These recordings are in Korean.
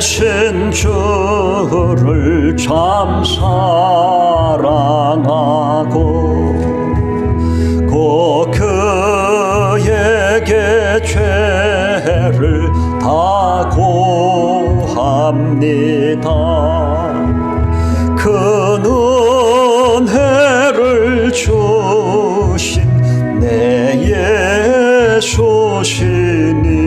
되신 주를 참 사랑하고 곧 그에게 죄를 다 고합니다. 큰 은혜를 주신 내 예수시니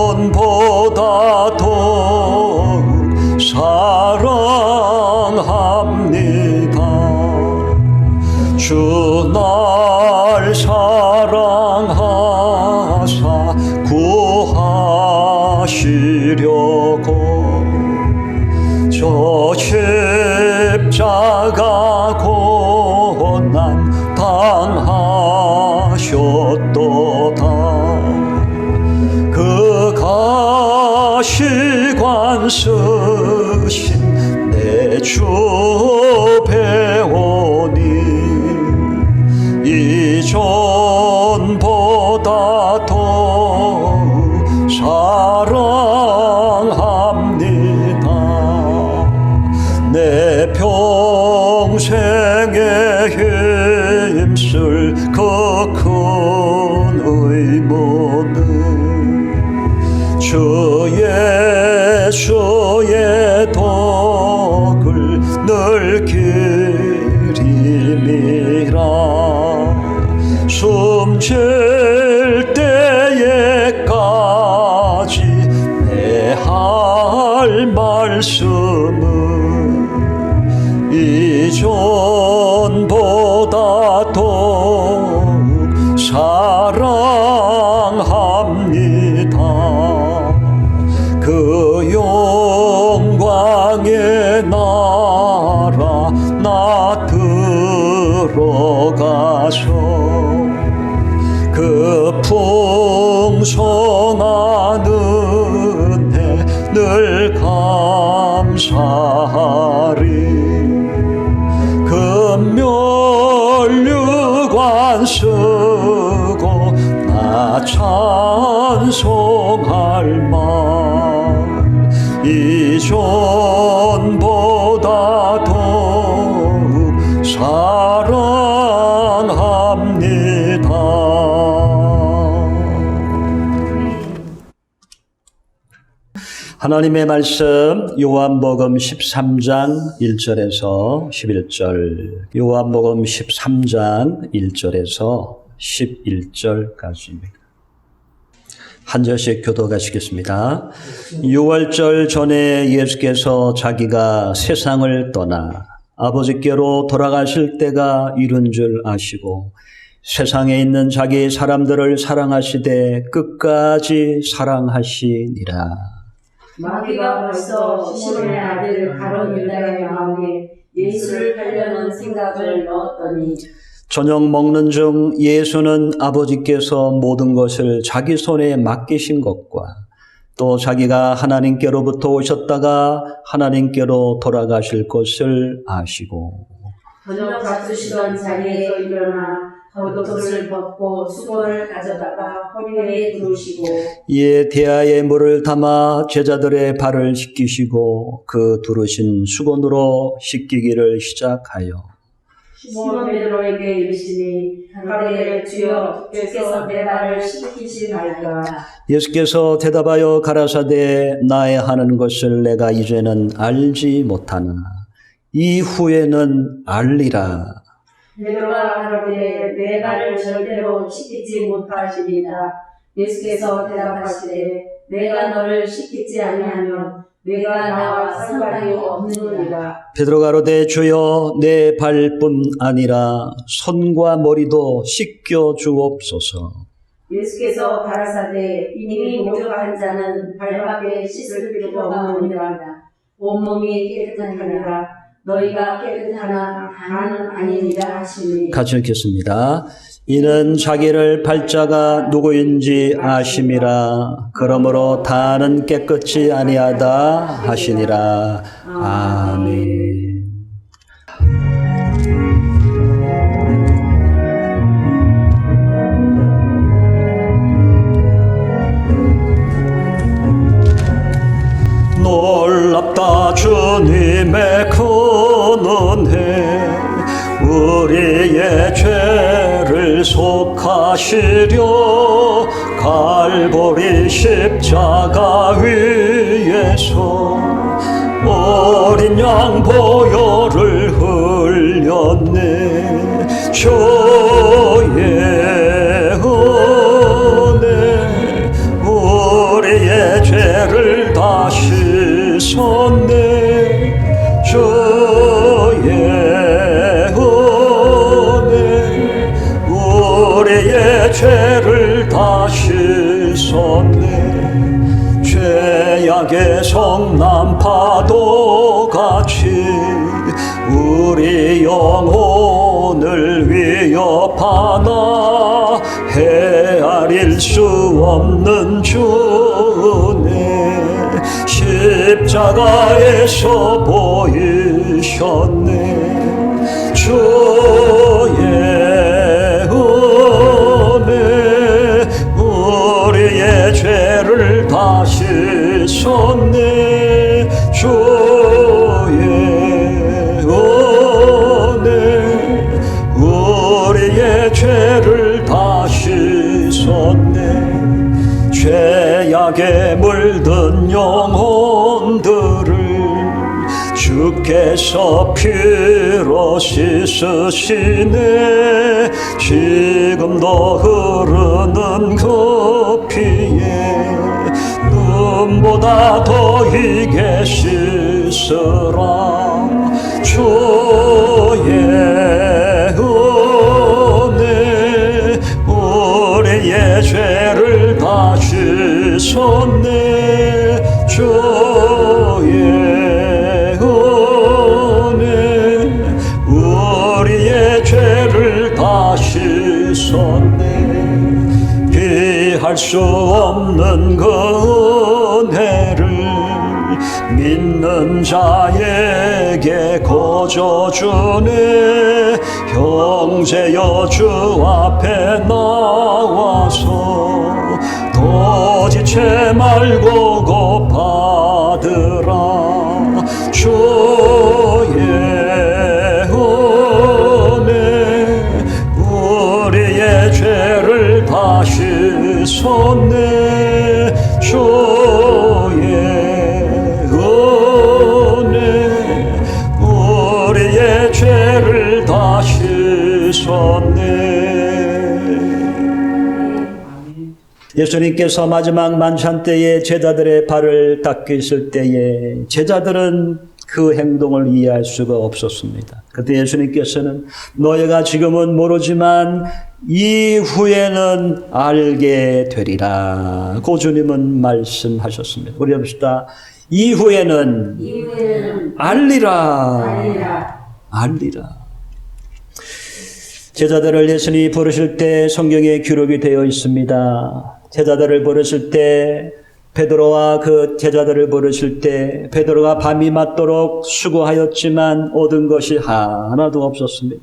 이전보다 더욱 사랑합니다. 주 날 사랑하사 구하시려고 저 십자가 고난 당하셨도다. 그 가시관 쓰신 내 주 배우니 이전보다 더욱 사랑합니다. 내 평생에 힘쓸 그 큰 의무는 주 예수의 덕을 늘 기림이라. 숨질 때에까지 내 할 말씀은 이전보다 더욱 사랑합니다. 그 영광의 나라 나 들어가서 그 풍성한 은혜 늘 감사하리. 금면류관 쓰고 나 찬송할 말 이전보다 더욱 사랑합니다. 하나님의 말씀 요한복음 13장 1절에서 11절, 요한복음 13장 1절에서 11절까지입니다. 한 절씩 교독하시겠습니다. 6월절 전에 예수께서 자기가 세상을 떠나 아버지께로 돌아가실 때가 이른 줄 아시고 세상에 있는 자기 사람들을 사랑하시되 끝까지 사랑하시니라. 마귀가 벌써 시몬의 아들 가룟 유다의 마음에 예수를 팔려는 생각을 넣었더니 저녁 먹는 중 예수는 아버지께서 모든 것을 자기 손에 맡기신 것과 또 자기가 하나님께로부터 오셨다가 하나님께로 돌아가실 것을 아시고 저녁 잡수시던 자리에서 일어나 겉옷을 벗고 수건을 가져다가 허리에 두르시고 이에 대야에 물을 담아 제자들의 발을 씻기시고 그 두르신 수건으로 씻기기를 시작하여 시몬 베드로에게 이르시니 가로되 주여 주께서 내 발을 씻기시나이까. 예수께서 대답하여 가라사대 나의 하는 것을 내가 이제는 알지 못하나 이후에는 알리라. 베드로가 가로되 내 발을 절대로 씻기지 못하시리라. 예수께서 대답하시되 내가 너를 씻기지 아니하면 내가 나와 상관이 없느니라. 베드로가 가로되 주여 내 발뿐 아니라 손과 머리도 씻겨 주옵소서. 예수께서 가라사대 이미 목욕한 자는 발밖에 씻을 필요가 없느니라. 온몸이 깨끗하니라. 너희가 깨끗하나 다는 아니니라 하시니. 같이 읽겠습니다. 이는 자기를 팔자가 누구인지 아심이라. 그러므로 다는 깨끗이 아니하다 하시니라. 아멘. 주님의 큰 은혜 우리의 죄를 속하시려 갈보리 십자가 위에서 어린 양 보혈을 흘렸네. 주의 은혜 우리의 죄를 다 씻었네. 주의 은혜 우리의 죄를 다 씻었네. 죄악의 성난 파도같이 우리 영혼을 위협하나 헤아릴 수 없는 주네. 십자가에서 보이셨네. 주의 은혜 우리의 죄를 다 씻었네. 주의 은혜 우리의 죄를 다 씻었네. 죄악에 물든 영혼들을 주께서 피로 씻으시네. 지금도 흐르는 그 피에 눈보다 더 이게 씻으라. 주의 은혜 우리의 죄를 다 씻었네. 주의 은혜 우리의 죄를 다 씻었네. 비할 수 없는 그 은혜를 믿는 자에게 거저주네. 형제여 주 앞에 나와서 더 지체 말고 고받으라. 주의 은혜 우리의 죄를 다 씻었네. 주의 은혜 우리의 죄를 다 씻었네. 예수님께서 마지막 만찬 때에 제자들의 발을 닦으실 때에 제자들은 그 행동을 이해할 수가 없었습니다. 그때 예수님께서는 너희가 지금은 모르지만 이후에는 알게 되리라 고 주님은 말씀하셨습니다. 우리 합시다. 이후에는 알리라. 제자들을 예수님이 부르실 때 성경에 기록이 되어 있습니다. 제자들을 부르실 때 베드로와 그 제자들을 부르실 때 베드로가 밤이 맞도록 수고하였지만 얻은 것이 하나도 없었습니다.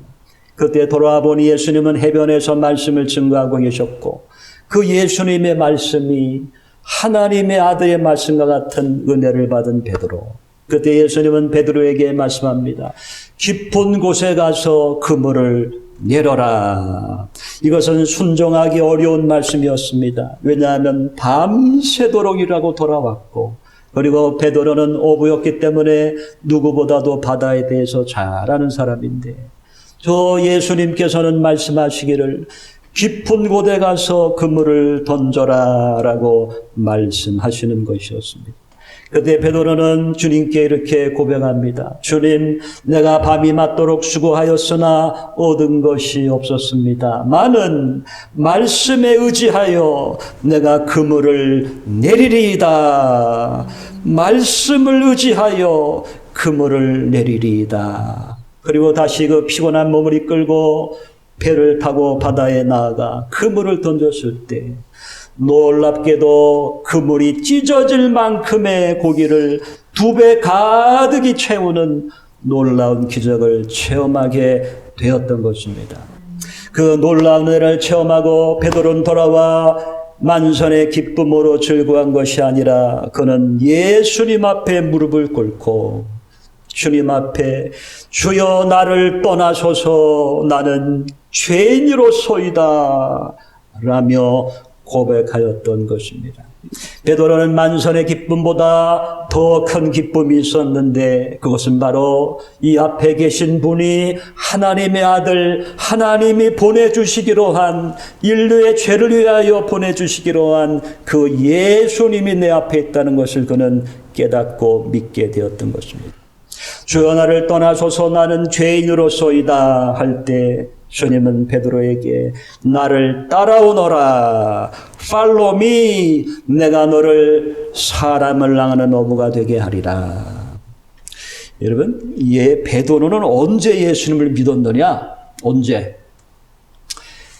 그때 돌아와 보니 예수님은 해변에서 말씀을 증거하고 계셨고 그 예수님의 말씀이 하나님의 아들의 말씀과 같은 은혜를 받은 베드로. 그때 예수님은 베드로에게 말씀합니다. 깊은 곳에 가서 그물을 내려라. 이것은 순종하기 어려운 말씀이었습니다. 왜냐하면 밤새도록이라고 돌아왔고 그리고 베드로는 어부였기 때문에 누구보다도 바다에 대해서 잘 아는 사람인데 저 예수님께서는 말씀하시기를 깊은 곳에 가서 그물을 던져라 라고 말씀하시는 것이었습니다. 그때 베드로는 주님께 이렇게 고백합니다. 주님, 내가 밤이 맞도록 수고하였으나 얻은 것이 없었습니다. 많은 말씀에 의지하여 내가 그물을 내리리이다. 말씀을 의지하여 그물을 내리리이다. 그리고 다시 그 피곤한 몸을 이끌고 배를 타고 바다에 나아가 그물을 던졌을 때 놀랍게도 그물이 찢어질 만큼의 고기를 2배 가득히 채우는 놀라운 기적을 체험하게 되었던 것입니다. 그 놀라운 은혜를 체험하고 베드로는 돌아와 만선의 기쁨으로 즐거운 것이 아니라 그는 예수님 앞에 무릎을 꿇고 주님 앞에 주여 나를 떠나소서 나는 죄인으로소이다 라며 고백하였던 것입니다. 베드로는 만선의 기쁨보다 더 큰 기쁨이 있었는데 그것은 바로 이 앞에 계신 분이 하나님의 아들, 하나님이 보내주시기로 한 인류의 죄를 위하여 보내주시기로 한 그 예수님이 내 앞에 있다는 것을 그는 깨닫고 믿게 되었던 것입니다. 주여 나를 떠나소서 나는 죄인으로소이다 할 때 주님은 베드로에게 나를 따라오너라 Follow me 내가 너를 사람을 향하는 어부가 되게 하리라. 여러분 베드로는 언제 예수님을 믿었느냐? 언제?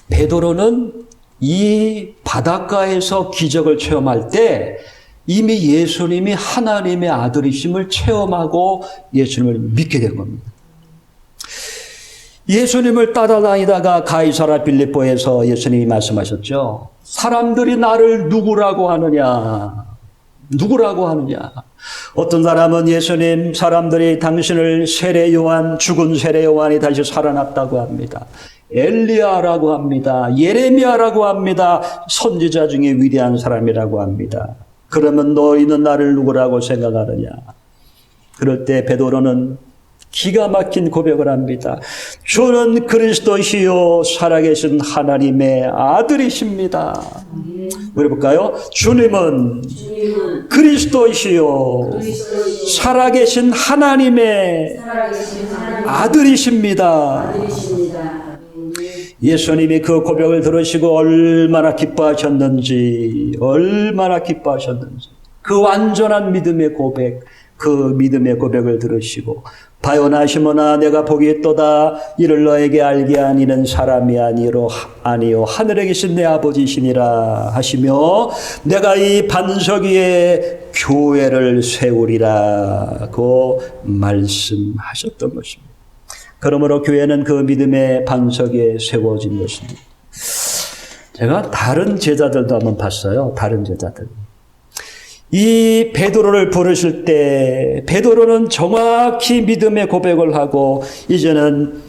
베드로는 이 바닷가에서 기적을 체험할 때 이미 예수님이 하나님의 아들이심을 체험하고 예수님을 믿게 된 겁니다. 예수님을 따라다니다가 가이사라 빌립보에서 예수님이 말씀하셨죠. 사람들이 나를 누구라고 하느냐? 누구라고 하느냐? 어떤 사람은 예수님, 사람들이 당신을 세례 요한, 죽은 세례 요한이 다시 살아났다고 합니다. 엘리야라고 합니다. 예레미야라고 합니다. 선지자 중에 위대한 사람이라고 합니다. 그러면 너희는 나를 누구라고 생각하느냐? 그럴 때 베드로는 기가 막힌 고백을 합니다. 주는 그리스도시요 살아계신 하나님의 아들이십니다. 우리 볼까요? 주님은 그리스도시요 살아계신 하나님의 아들이십니다. 예수님이 그 고백을 들으시고 얼마나 기뻐하셨는지 그 완전한 믿음의 고백, 그 믿음의 고백을 들으시고 바요나 시몬아 내가 복이 있도다 이를 너에게 알게 하니는 사람이 아니요 하늘에 계신 내 아버지시니라 하시며 내가 이 반석 위에 교회를 세우리라고 말씀하셨던 것입니다. 그러므로 교회는 그 믿음의 반석 위에 세워진 것입니다. 제가 다른 제자들도 한번 봤어요. 다른 제자들. 이 베드로를 부르실 때 베드로는 정확히 믿음의 고백을 하고 이제는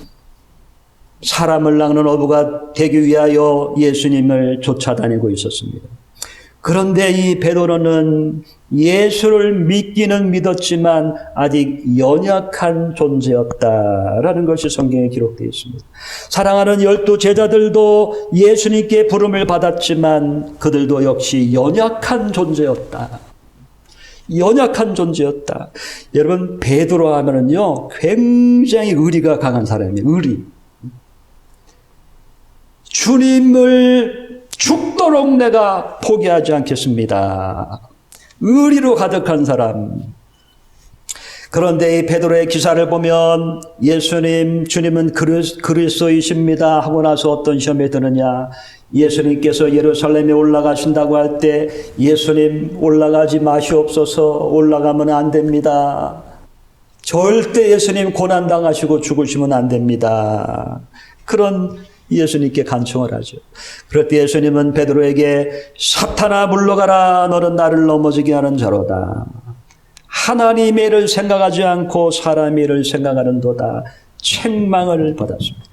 사람을 낚는 어부가 되기 위하여 예수님을 쫓아다니고 있었습니다. 그런데 이 베드로는 예수를 믿기는 믿었지만 아직 연약한 존재였다라는 것이 성경에 기록되어 있습니다. 사랑하는 12 제자들도 예수님께 부름을 받았지만 그들도 역시 연약한 존재였다. 연약한 존재였다. 여러분 베드로 하면은요 굉장히 의리가 강한 사람이에요. 의리. 주님을 죽도록 내가 포기하지 않겠습니다. 의리로 가득한 사람. 그런데 이 베드로의 기사를 보면 주님은 그리스도이십니다 하고 나서 어떤 시험에 드느냐. 예수님께서 예루살렘에 올라가신다고 할 때 예수님 올라가지 마시옵소서 올라가면 안 됩니다. 절대 예수님 고난당하시고 죽으시면 안 됩니다. 그런 예수님께 간청을 하죠. 그럴 때 예수님은 베드로에게 사탄아 물러가라 너는 나를 넘어지게 하는 자로다. 하나님의 일을 생각하지 않고 사람의 일을 생각하는도다. 책망을 받았습니다.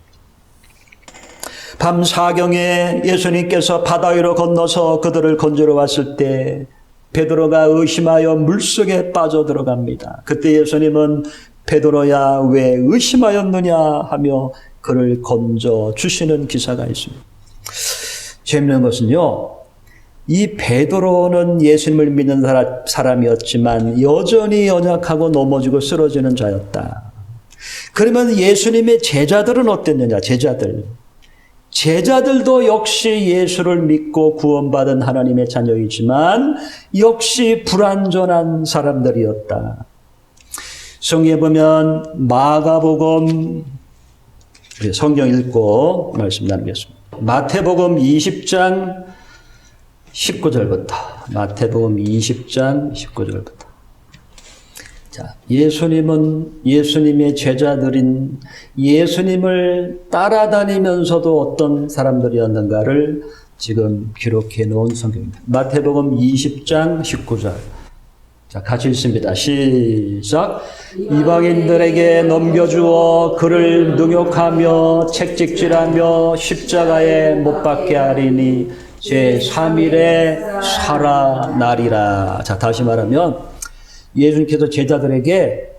밤 사경에 예수님께서 바다 위로 건너서 그들을 건지러 왔을 때 베드로가 의심하여 물속에 빠져 들어갑니다. 그때 예수님은 베드로야 왜 의심하였느냐 하며 그를 건져 주시는 기사가 있습니다. 재미있는 것은요. 이 베드로는 예수님을 믿는 사람이었지만 여전히 연약하고 넘어지고 쓰러지는 자였다. 그러면 예수님의 제자들은 어땠느냐? 제자들도 역시 예수를 믿고 구원받은 하나님의 자녀이지만 역시 불완전한 사람들이었다. 성경에 보면 마가복음 성경 읽고 말씀 나누겠습니다. 마태복음 20장 19절부터 마태복음 20장 19절부터 자, 예수님의 제자들인 예수님을 따라다니면서도 어떤 사람들이었는가를 지금 기록해 놓은 성경입니다. 마태복음 20장 19절 자, 같이 읽습니다. 시작. 이방인들에게 넘겨주어 그를 능욕하며 책찍질하며 십자가에 못 박게 하리니 제3일에 살아나리라. 자, 다시 말하면 예수님께서 제자들에게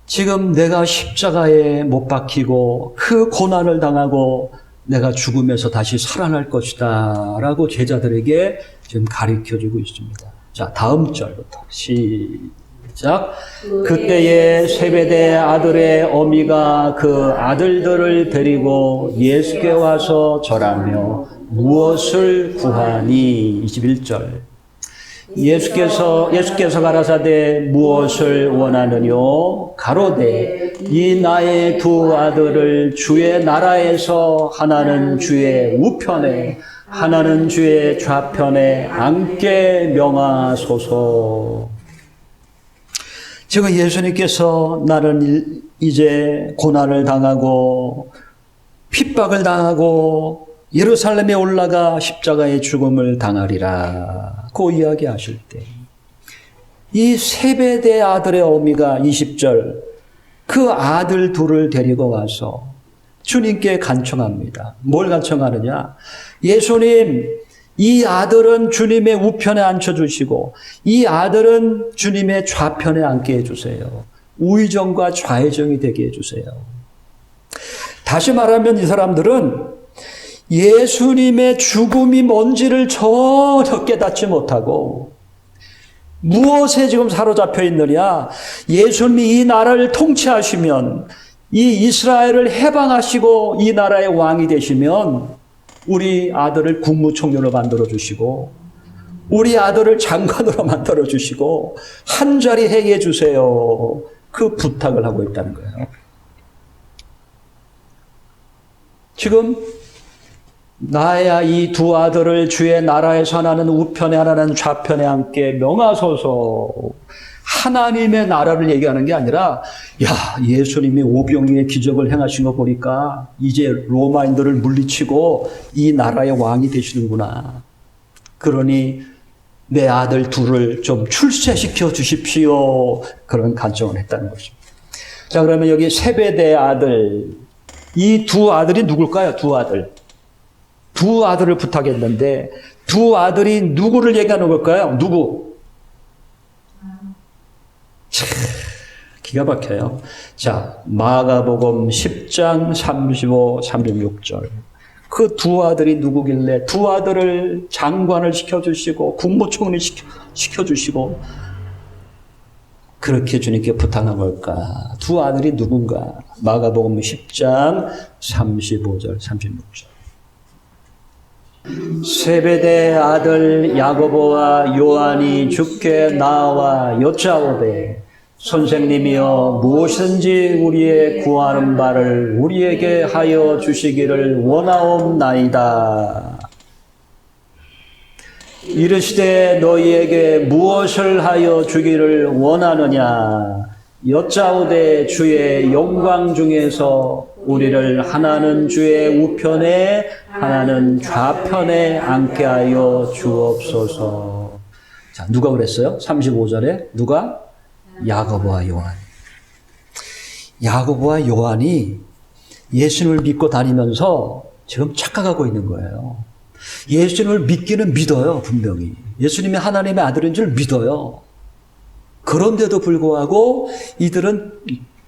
지금 내가 십자가에 못 박히고 그 고난을 당하고 내가 죽으면서 다시 살아날 것이다 라고 제자들에게 지금 가르쳐주고 있습니다. 자, 다음 절부터 시작. 그때에 세베대 아들의 어미가 그 아들들을 데리고 예수께 와서 절하며 무엇을 구하니? 21절. 예수께서 가라사대 무엇을 원하느뇨? 가로되 이 나의 두 아들을 주의 나라에서 하나는 주의 우편에 하나는 주의 좌편에 앉게 명하소서. 지금 예수님께서 나는 이제 고난을 당하고 핍박을 당하고 예루살렘에 올라가 십자가의 죽음을 당하리라 고 이야기하실 때 이 세베대 아들의 어미가 20절 그 아들 둘을 데리고 와서 주님께 간청합니다. 뭘 간청하느냐? 예수님, 이 아들은 주님의 우편에 앉혀주시고 이 아들은 주님의 좌편에 앉게 해주세요. 우의정과 좌의정이 되게 해주세요. 다시 말하면 이 사람들은 예수님의 죽음이 뭔지를 전혀 깨닫지 못하고 무엇에 지금 사로잡혀 있느냐? 예수님이 이 나라를 통치하시면 이 이스라엘을 해방하시고 이 나라의 왕이 되시면 우리 아들을 국무총리로 만들어 주시고 우리 아들을 장관으로 만들어 주시고 한 자리 해게 해주세요. 그 부탁을 하고 있다는 거예요. 지금 나야 이 두 아들을 주의 나라에서 하나는 우편에 하나는 좌편에 앉게 명하소서. 하나님의 나라를 얘기하는 게 아니라 야, 예수님이 오병이의 기적을 행하신 거 보니까 이제 로마인들을 물리치고 이 나라의 왕이 되시는구나. 그러니 내 아들 둘을 좀 출세시켜 주십시오. 그런 간청을 했다는 것입니다. 자, 그러면 여기 세베대의 아들, 이 두 아들이 누굴까요? 두 아들. 두 아들을 부탁했는데 두 아들이 누구를 얘기하는 걸까요? 누구? 참, 기가 막혀요. 자, 마가복음 10장 35, 36절. 그 두 아들이 누구길래 두 아들을 장관을 시켜주시고 국무총리 시켜주시고 그렇게 주님께 부탁한 걸까? 두 아들이 누군가? 마가복음 10장 35절, 36절. 세베대 아들 야고보와 요한이 주께 나와 여짜오되 선생님이여 무엇이든지 우리의 구하는 바를 우리에게 하여 주시기를 원하옵나이다. 이르시되 너희에게 무엇을 하여 주기를 원하느냐? 여짜오되 주의 영광 중에서 우리를 하나는 주의 우편에 하나는 좌편에 앉게 하여 주옵소서. 자, 누가 그랬어요? 35절에 누가? 야고보와 요한. 야고보와 요한이 예수님을 믿고 다니면서 지금 착각하고 있는 거예요. 예수님을 믿기는 믿어요, 분명히. 예수님이 하나님의 아들인 줄 믿어요. 그런데도 불구하고 이들은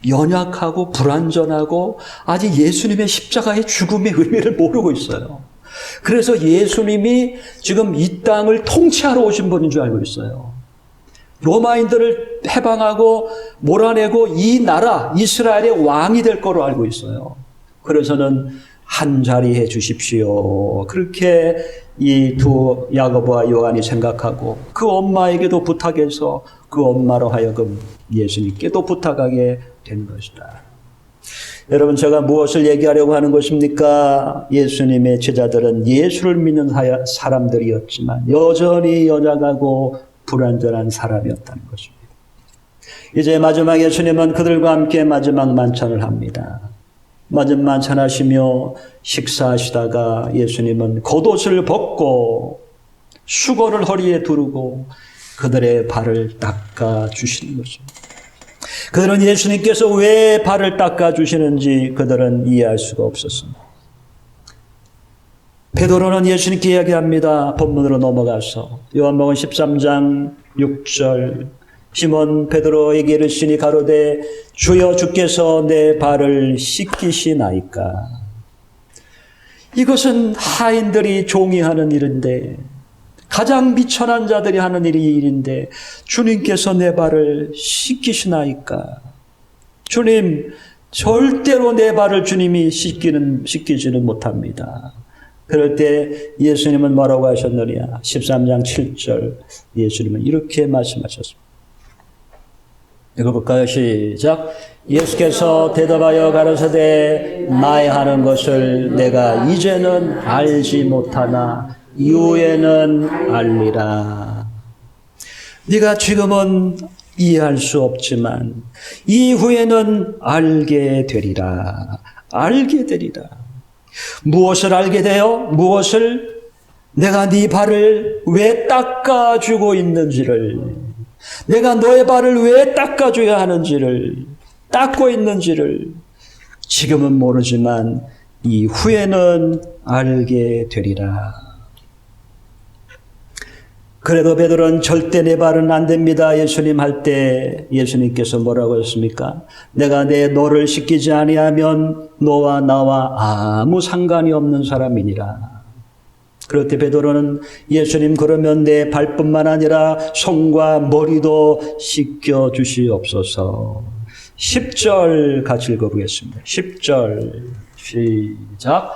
연약하고 불완전하고 아직 예수님의 십자가의 죽음의 의미를 모르고 있어요. 그래서 예수님이 지금 이 땅을 통치하러 오신 분인 줄 알고 있어요. 로마인들을 해방하고 몰아내고 이 나라 이스라엘의 왕이 될 거로 알고 있어요. 그래서는 한 자리 해 주십시오. 그렇게 이 두 야고보와 요한이 생각하고 그 엄마에게도 부탁해서 그 엄마로 하여금 예수님께도 부탁하게 된 것이다. 여러분, 제가 무엇을 얘기하려고 하는 것입니까? 예수님의 제자들은 예수를 믿는 사람들이었지만 여전히 연약하고 불완전한 사람이었다는 것입니다. 이제 마지막 예수님은 그들과 함께 마지막 만찬을 합니다. 마지막 만찬하시며 식사하시다가 예수님은 겉옷을 벗고 수건을 허리에 두르고 그들의 발을 닦아 주시는 것입니다. 그들은 예수님께서 왜 발을 닦아 주시는지 그들은 이해할 수가 없었습니다. 베드로는 예수님께 이야기합니다. 본문으로 넘어가서 요한복음 13장 6절 시몬 베드로에게 이르시니 가로되 주여 주께서 내 발을 씻기시나이까. 이것은 하인들이 종이 하는 일인데 가장 미천한 자들이 하는 일인데 주님께서 내 발을 씻기시나이까. 주님 절대로 내 발을 주님이 씻기지는 못합니다. 그럴 때 예수님은 뭐라고 하셨느냐. 13장 7절 예수님은 이렇게 말씀하셨습니다. 읽어볼까요? 시작. 예수께서 대답하여 가라사대 나의 하는 것을 내가 이제는 알지 못하나 이후에는 알리라. 네가 지금은 이해할 수 없지만 이후에는 알게 되리라. 알게 되리라. 무엇을 알게 돼요? 무엇을? 내가 네 발을 왜 닦아주고 있는지를, 내가 너의 발을 왜 닦아줘야 하는지를, 닦고 있는지를 지금은 모르지만 이후에는 알게 되리라. 그래도 베드로는 절대 내 발은 안 됩니다. 예수님 할 때 예수님께서 뭐라고 했습니까? 내가 너를 씻기지 아니하면 너와 나와 아무 상관이 없는 사람이니라. 그럴 때 베드로는 예수님 그러면 내 발뿐만 아니라 손과 머리도 씻겨 주시옵소서. 10절 같이 읽어보겠습니다. 10절 시작.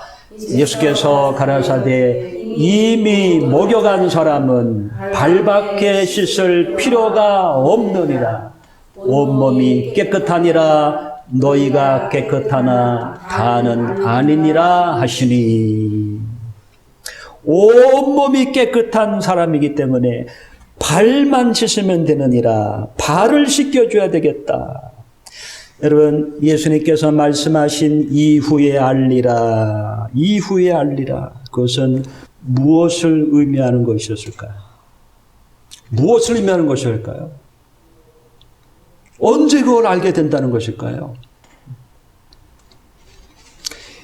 예수께서 가라사대 이미 목욕한 사람은 발밖에 씻을 필요가 없느니라. 온몸이 깨끗하니라. 너희가 깨끗하나 다는 아니니라 하시니. 온몸이 깨끗한 사람이기 때문에 발만 씻으면 되느니라. 발을 씻겨줘야 되겠다. 여러분, 예수님께서 말씀하신 이후에 알리라. 이후에 알리라. 그것은 무엇을 의미하는 것이었을까요? 무엇을 의미하는 것일까요? 언제 그걸 알게 된다는 것일까요?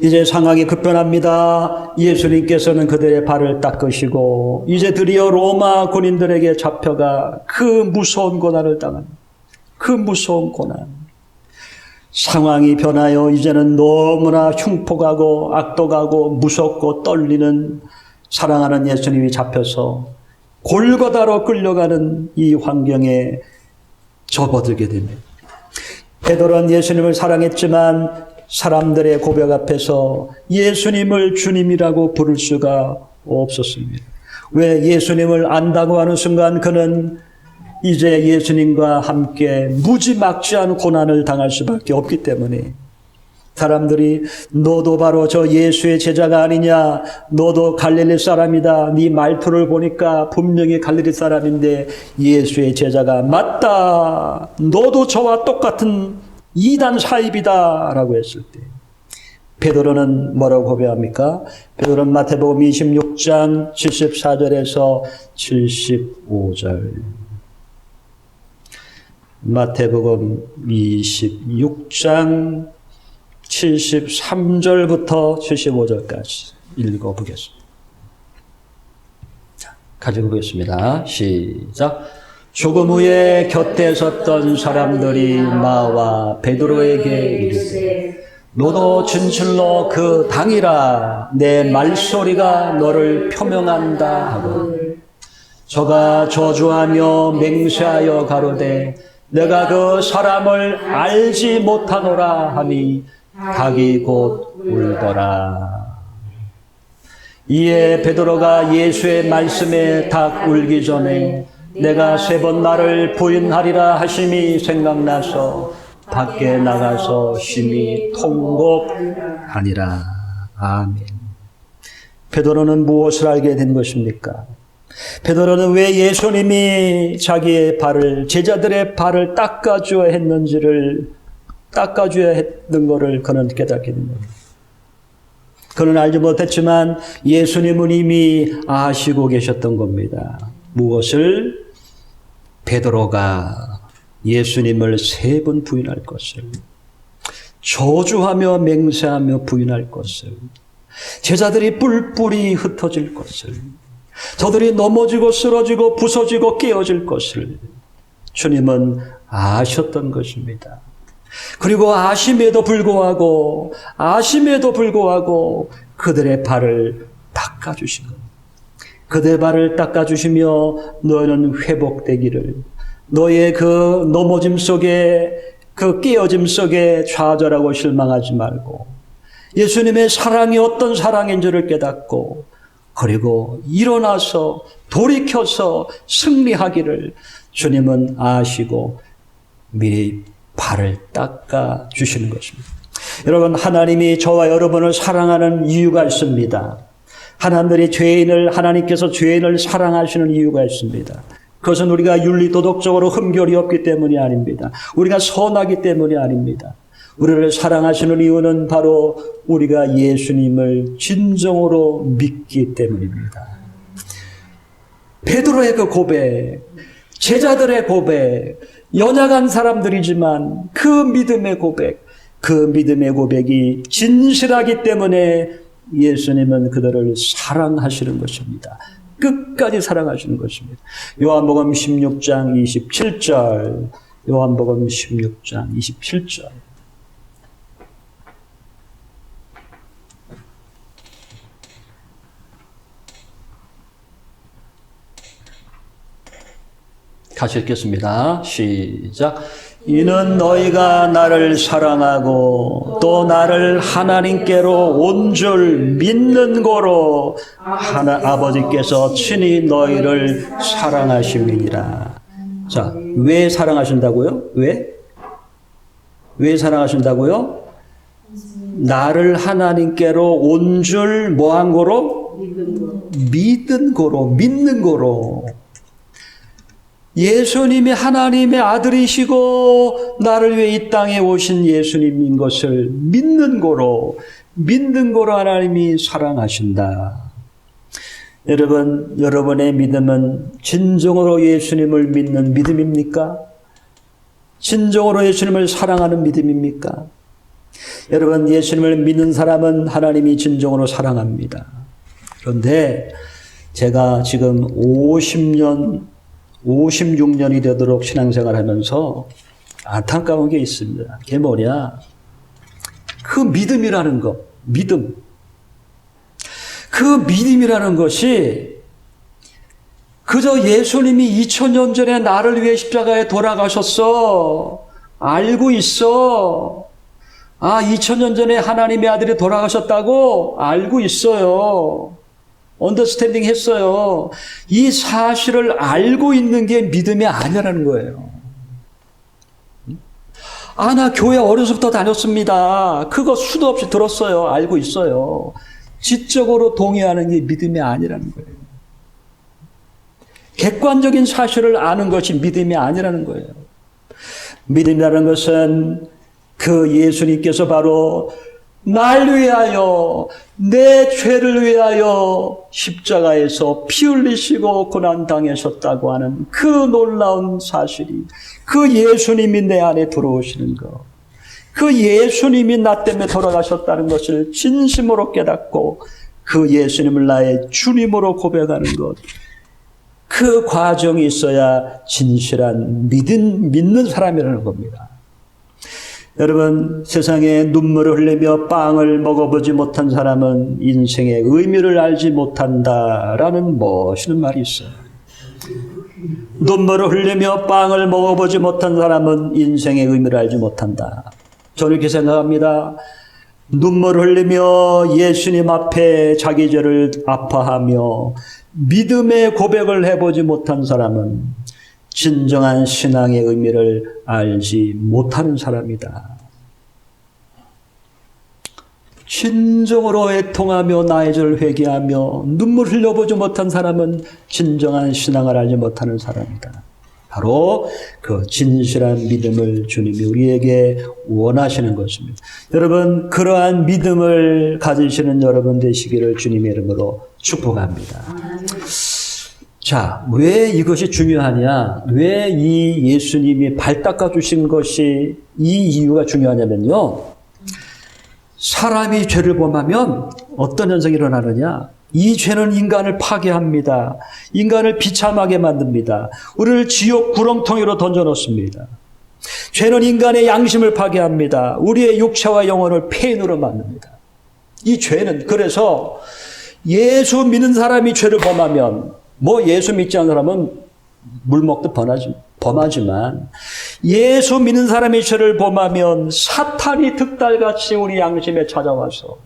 이제 상황이 급변합니다. 예수님께서는 그들의 발을 닦으시고 이제 드디어 로마 군인들에게 잡혀가 그 무서운 고난을 당합니다. 그 무서운 고난. 상황이 변하여 이제는 너무나 흉폭하고 악독하고 무섭고 떨리는 사랑하는 예수님이 잡혀서 골고다로 끌려가는 이 환경에 접어들게 됩니다. 베드로는 예수님을 사랑했지만 사람들의 고백 앞에서 예수님을 주님이라고 부를 수가 없었습니다. 왜? 예수님을 안다고 하는 순간 그는 이제 예수님과 함께 무지막지한 고난을 당할 수밖에 없기 때문에 사람들이 너도 바로 저 예수의 제자가 아니냐, 너도 갈릴리 사람이다, 네 말투를 보니까 분명히 갈릴리 사람인데 예수의 제자가 맞다, 너도 저와 똑같은 이단 사입이다 라고 했을 때 베드로는 뭐라고 고백합니까? 베드로는 마태복음 26장 74절에서 75절, 마태복음 26장 73절부터 75절까지 읽어보겠습니다. 자, 가지고 보겠습니다. 시작. 조금 후에 곁에 섰던 사람들이 나와 베드로에게 이르되 너도 진실로 그 당이라 내 말소리가 너를 표명한다 하고 저가 저주하며 맹세하여 가로되 내가 그 사람을 알지 못하노라 하니 닭이 곧 울더라. 이에 베드로가 예수의 말씀에 닭 울기 전에 내가 3번 나를 부인하리라 하심이 생각나서 밖에 나가서 심히 통곡하니라. 아멘. 베드로는 무엇을 알게 된 것입니까? 베드로는 왜 예수님이 자기의 발을, 제자들의 발을 닦아줘야 했는지를, 닦아줘야 했던 것을 그는 깨닫게 된 겁니다. 그는 알지 못했지만 예수님은 이미 아시고 계셨던 겁니다. 무엇을? 베드로가 예수님을 3번 부인할 것을, 저주하며 맹세하며 부인할 것을, 제자들이 뿔뿔이 흩어질 것을, 저들이 넘어지고 쓰러지고 부서지고 깨어질 것을 주님은 아셨던 것입니다. 그리고 아심에도 불구하고 그들의 발을 닦아주신 겁니다. 그들의 발을 닦아주시며 너희는 회복되기를, 너의 그 넘어짐 속에, 그 깨어짐 속에 좌절하고 실망하지 말고 예수님의 사랑이 어떤 사랑인지를 깨닫고 그리고 일어나서 돌이켜서 승리하기를 주님은 아시고 미리 발을 닦아 주시는 것입니다. 여러분, 하나님이 저와 여러분을 사랑하는 이유가 있습니다. 하나님께서 죄인을 사랑하시는 이유가 있습니다. 그것은 우리가 윤리도덕적으로 흠결이 없기 때문이 아닙니다. 우리가 선하기 때문이 아닙니다. 우리를 사랑하시는 이유는 바로 우리가 예수님을 진정으로 믿기 때문입니다. 베드로의 그 고백, 제자들의 고백, 연약한 사람들이지만 그 믿음의 고백이 진실하기 때문에 예수님은 그들을 사랑하시는 것입니다. 끝까지 사랑하시는 것입니다. 요한복음 16장 27절, 요한복음 16장 27절. 같이 읽겠습니다. 시작. 이는 너희가 나를 사랑하고 또 나를 하나님께로 온 줄 믿는 거로 아버지께서 친히 너희를 사랑하심이니라. 자, 왜 사랑하신다고요? 왜 사랑하신다고요? 나를 하나님께로 온 줄 뭐한 거로? 믿는 거로. 예수님이 하나님의 아들이시고 나를 위해 이 땅에 오신 예수님인 것을 믿는 거로 하나님이 사랑하신다. 여러분, 여러분의 믿음은 진정으로 예수님을 믿는 믿음입니까? 진정으로 예수님을 사랑하는 믿음입니까? 여러분, 예수님을 믿는 사람은 하나님이 진정으로 사랑합니다. 그런데 제가 지금 56년이 되도록 신앙생활 하면서 안타까운 게 있습니다. 그게 뭐냐? 그 믿음이라는 거, 믿음. 그 믿음이라는 것이 그저 예수님이 2000년 전에 나를 위해 십자가에 돌아가셨어. 알고 있어. 2000년 전에 하나님의 아들이 돌아가셨다고 알고 있어요. 언더스탠딩 했어요. 이 사실을 알고 있는 게 믿음이 아니라는 거예요. 나 교회 어려서부터 다녔습니다. 그거 수도 없이 들었어요. 알고 있어요. 지적으로 동의하는 게 믿음이 아니라는 거예요. 객관적인 사실을 아는 것이 믿음이 아니라는 거예요. 믿음이라는 것은 그 예수님께서 바로 날 위하여, 내 죄를 위하여 십자가에서 피 흘리시고 고난당하셨다고 하는 그 놀라운 사실이, 그 예수님이 내 안에 들어오시는 것, 그 예수님이 나 때문에 돌아가셨다는 것을 진심으로 깨닫고 그 예수님을 나의 주님으로 고백하는 것, 그 과정이 있어야 진실한 믿는 사람이라는 겁니다. 여러분, 세상에 눈물을 흘리며 빵을 먹어보지 못한 사람은 인생의 의미를 알지 못한다라는 멋있는 말이 있어요. 눈물을 흘리며 빵을 먹어보지 못한 사람은 인생의 의미를 알지 못한다. 저는 이렇게 생각합니다. 눈물을 흘리며 예수님 앞에 자기 죄를 아파하며 믿음의 고백을 해보지 못한 사람은 진정한 신앙의 의미를 알지 못하는 사람이다. 진정으로 애통하며 나의 죄를 회개하며 눈물 흘려보지 못한 사람은 진정한 신앙을 알지 못하는 사람이다. 바로 그 진실한 믿음을 주님이 우리에게 원하시는 것입니다. 여러분, 그러한 믿음을 가지시는 여러분 되시기를 주님의 이름으로 축복합니다. 자, 왜 이것이 중요하냐? 왜 이 예수님이 발 닦아주신 것이 이 이유가 중요하냐면요. 사람이 죄를 범하면 어떤 현상이 일어나느냐? 이 죄는 인간을 파괴합니다. 인간을 비참하게 만듭니다. 우리를 지옥 구렁텅이로 던져놓습니다. 죄는 인간의 양심을 파괴합니다. 우리의 육체와 영혼을 폐인으로 만듭니다. 이 죄는 그래서 예수 믿는 사람이 죄를 범하면 예수 믿지 않는 사람은 물 먹듯 범하지만 예수 믿는 사람이 죄를 범하면 사탄이 득달같이 우리 양심에 찾아와서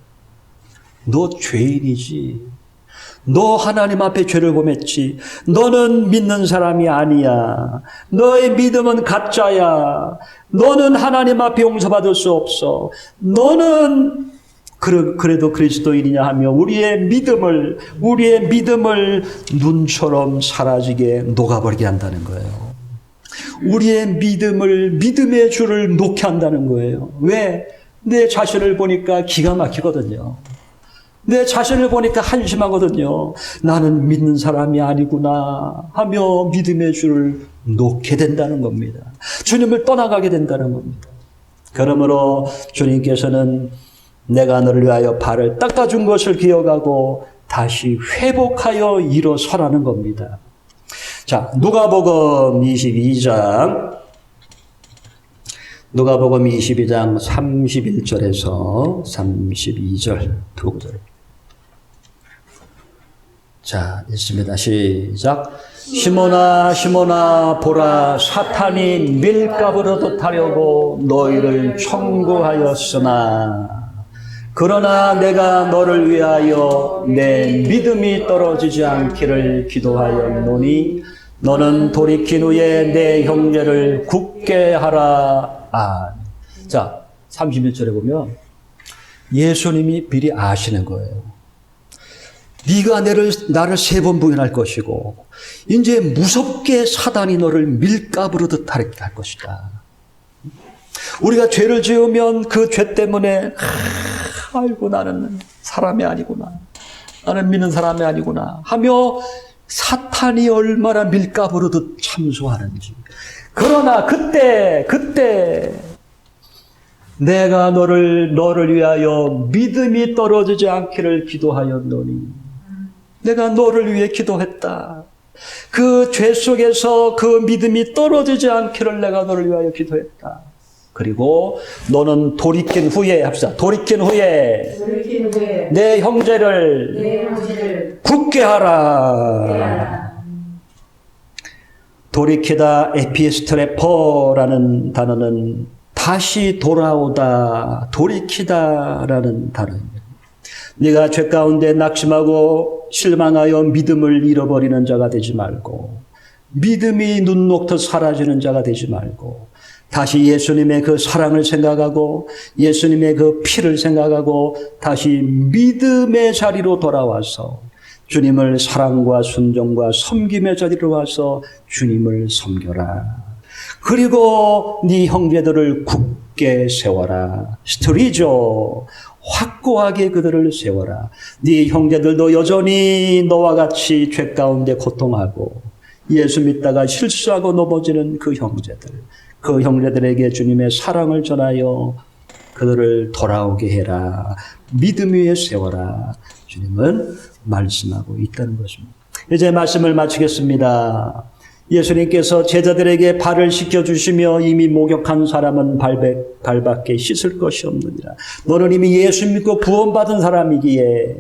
너 죄인이지. 너 하나님 앞에 죄를 범했지. 너는 믿는 사람이 아니야. 너의 믿음은 가짜야. 너는 하나님 앞에 용서받을 수 없어. 너는 그래도 그리스도인이냐 하며 우리의 믿음을 눈처럼 사라지게 녹아버리게 한다는 거예요. 우리의 믿음의 줄을 놓게 한다는 거예요. 왜? 내 자신을 보니까 기가 막히거든요. 내 자신을 보니까 한심하거든요. 나는 믿는 사람이 아니구나 하며 믿음의 줄을 놓게 된다는 겁니다. 주님을 떠나가게 된다는 겁니다. 그러므로 주님께서는 내가 너를 위하여 발을 닦아준 것을 기억하고 다시 회복하여 일어서라는 겁니다. 자, 누가복음 22장 31절에서 32절 두 구절. 자, 읽습니다. 시작. 시몬아, 시몬아, 보라, 사탄이 밀가부르듯 하려고 너희를 청구하였으나 그러나 내가 너를 위하여 내 믿음이 떨어지지 않기를 기도하였노니 너는 돌이킨 후에 내 형제를 굳게 하라. 자, 31절에 보면 예수님이 미리 아시는 거예요. 네가 나를 3번 부인할 것이고 이제 무섭게 사단이 너를 밀가부르듯 할 것이다. 우리가 죄를 지으면 그 죄 때문에 아이고 나는 사람이 아니구나. 나는 믿는 사람이 아니구나 하며 사탄이 얼마나 밀가부르듯 참소하는지. 그러나 그때 내가 너를 위하여 믿음이 떨어지지 않기를 기도하였노니 내가 너를 위해 기도했다. 그 죄 속에서 그 믿음이 떨어지지 않기를 내가 너를 위하여 기도했다. 그리고 너는 돌이킨 후에 합시다. 돌이킨 후에 내 형제를 굳게 하라. 돌이키다 에피스트레퍼라는 단어는 다시 돌아오다, 돌이키다라는 단어입니다. 네가 죄 가운데 낙심하고 실망하여 믿음을 잃어버리는 자가 되지 말고 믿음이 눈 녹듯 사라지는 자가 되지 말고 다시 예수님의 그 사랑을 생각하고 예수님의 그 피를 생각하고 다시 믿음의 자리로 돌아와서 주님을 사랑과 순종과 섬김의 자리로 와서 주님을 섬겨라. 그리고 네 형제들을 굳게 세워라. 스트리죠. 확고하게 그들을 세워라. 네 형제들도 여전히 너와 같이 죄 가운데 고통하고 예수 믿다가 실수하고 넘어지는 그 형제들에게 주님의 사랑을 전하여 그들을 돌아오게 해라. 믿음 위에 세워라. 주님은 말씀하고 있다는 것입니다. 이제 말씀을 마치겠습니다. 예수님께서 제자들에게 발을 씻겨주시며 이미 목욕한 사람은 발밖에 씻을 것이 없느니라. 너는 이미 예수 믿고 구원받은 사람이기에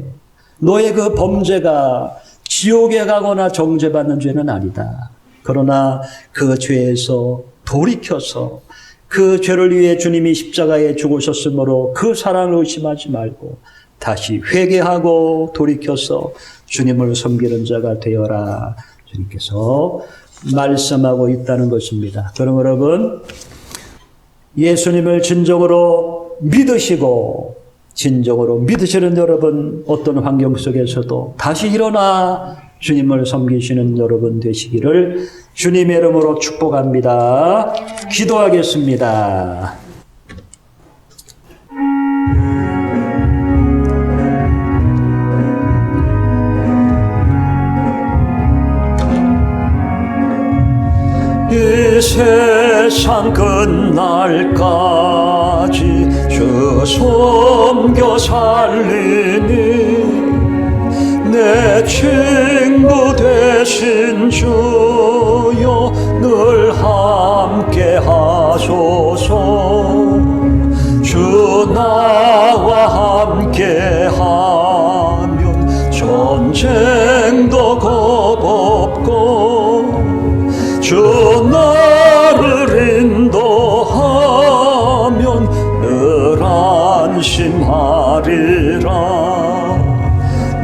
너의 그 범죄가 지옥에 가거나 정죄받는 죄는 아니다. 그러나 그 죄에서 돌이켜서 그 죄를 위해 주님이 십자가에 죽으셨으므로 그 사랑을 의심하지 말고 다시 회개하고 돌이켜서 주님을 섬기는 자가 되어라. 주님께서 말씀하고 있다는 것입니다. 그럼 여러분, 예수님을 진정으로 믿으시는 여러분, 어떤 환경 속에서도 다시 일어나 주님을 섬기시는 여러분 되시기를 주님의 이름으로 축복합니다. 기도하겠습니다. 이 세상 끝날까지 주 섬겨 살리니 내 친구 되신 주여 늘 함께 하소서. 주 나와 함께 하면 전쟁도 겁없고 주 나를 인도하면 늘 안심하리라.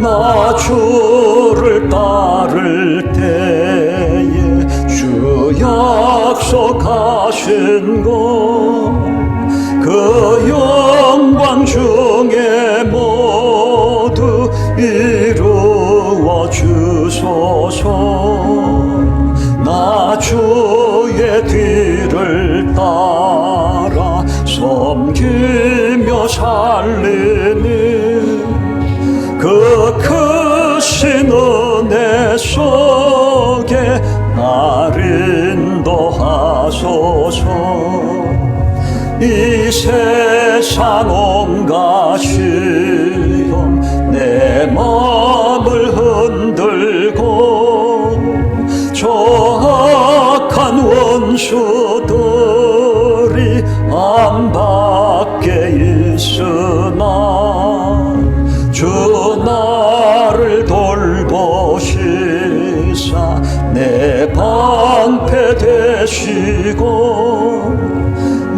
나 주를 따를 때에 주 약속하신 것 그 영광 중에 모두 이루어 주소서. 나 주의 뒤를 따라 섬기며 살리니 그 크신 은혜 속에 나를 인도하소서. 이 세상 온갖 시험 내 마음을 흔들고 저 악한 원수들이 안 밖에 있으나 주 나를 돌보시사 내 방패 되시고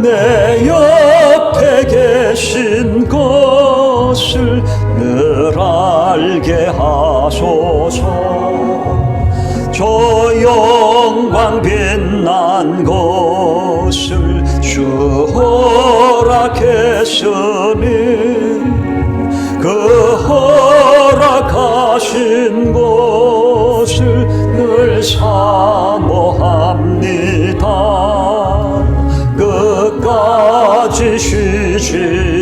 내 옆에 계신 것을 늘 알게 하소서. 저 영광 빛난 것을 주 허락했으니 그 허락하신 것을 늘 사모합니다. 끝까지 쉬지